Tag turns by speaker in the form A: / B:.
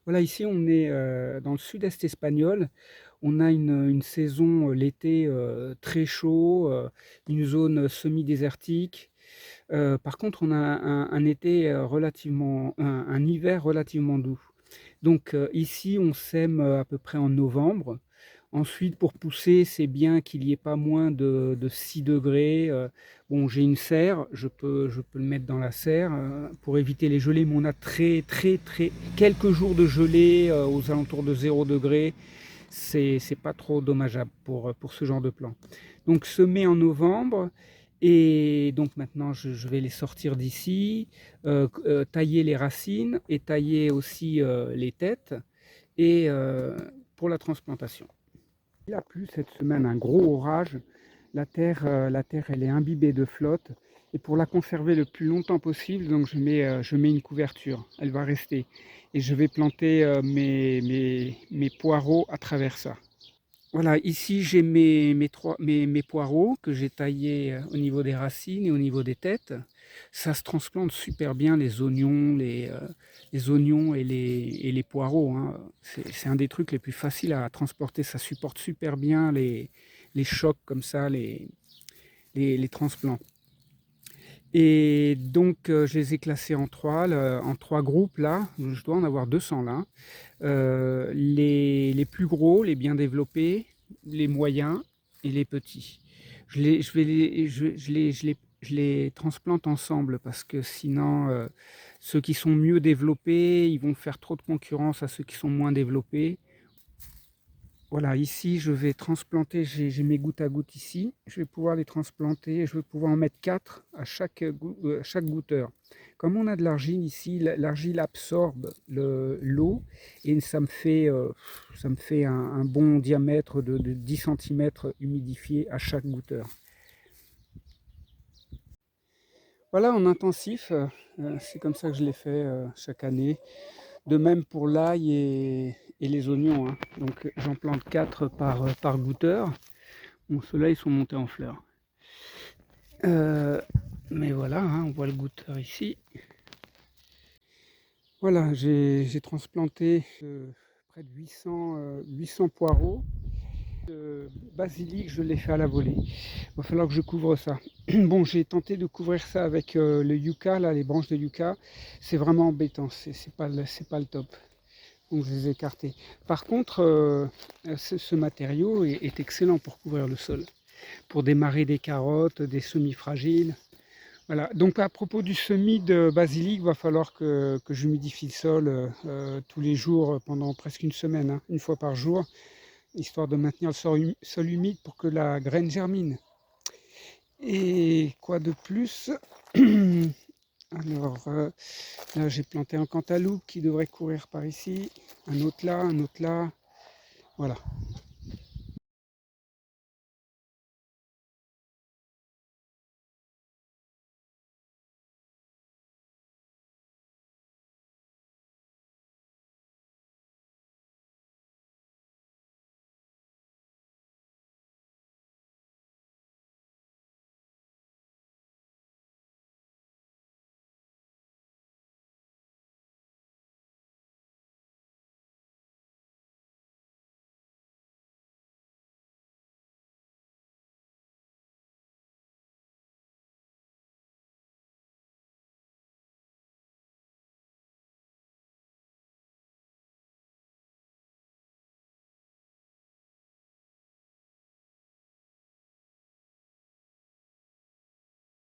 A: Voilà, ici on est, dans le sud-est espagnol. On a une saison, l'été, très chaud, une zone semi-désertique. Par contre, on a un été, relativement un hiver relativement doux. Donc, ici on sème, à peu près en novembre. Ensuite, pour pousser, c'est bien qu'il y ait pas moins de 6 degrés. Bon, j'ai une serre, je peux le mettre dans la serre, pour éviter les gelées, mais on a très quelques jours de gelée, aux alentours de 0 degré. C'est pas trop dommageable pour ce genre de plant. Donc semer en novembre et donc maintenant je vais les sortir d'ici, tailler les racines et tailler aussi, les têtes et pour la transplantation. Il a plu cette semaine, un gros orage. La terre, elle est imbibée de flotte. Et pour la conserver le plus longtemps possible, donc je mets une couverture. Elle va rester. Et je vais planter mes poireaux à travers ça. Voilà, ici j'ai mes poireaux que j'ai taillés au niveau des racines et au niveau des têtes. Ça se transplante super bien, les oignons et les poireaux, hein. C'est un des trucs les plus faciles à transporter. Ça supporte super bien les chocs comme ça, les transplants. Et donc, je les ai classés en trois groupes là. Je dois en avoir 200 là. Les plus gros, les bien développés, les moyens et les petits. Je les transplante ensemble parce que sinon, ceux qui sont mieux développés, ils vont faire trop de concurrence à ceux qui sont moins développés. Voilà, ici, je vais transplanter, j'ai mes gouttes à gouttes ici. Je vais pouvoir les transplanter et je vais pouvoir en mettre 4 à chaque goutteur. Comme on a de l'argile ici, l'argile absorbe l'eau et ça me fait un bon diamètre de 10 centimètres humidifié à chaque goutteur. Voilà, en intensif, c'est comme ça que je l'ai fait chaque année. De même pour l'ail et les oignons, hein. Donc j'en plante 4 par goutteur. Bon, ceux-là, ils sont montés en fleurs. Euh, mais voilà, hein, on voit le goutteur ici. Voilà, j'ai transplanté près de 800 poireaux. Basilic, je l'ai fait à la volée. Il va falloir que je couvre ça. Bon, j'ai tenté de couvrir ça avec le yucca, là, les branches de yucca. C'est vraiment embêtant, c'est pas le top. Donc je les ai écartés. Par contre, ce matériau est excellent pour couvrir le sol, pour démarrer des carottes, des semis fragiles. Voilà. Donc à propos du semis de basilic, il va falloir que j'humidifie le sol tous les jours pendant presque une semaine, hein, une fois par jour, histoire de maintenir le sol humide pour que la graine germine. Et quoi de plus? Alors là, j'ai planté un cantaloupe qui devrait courir par ici, un autre là, voilà.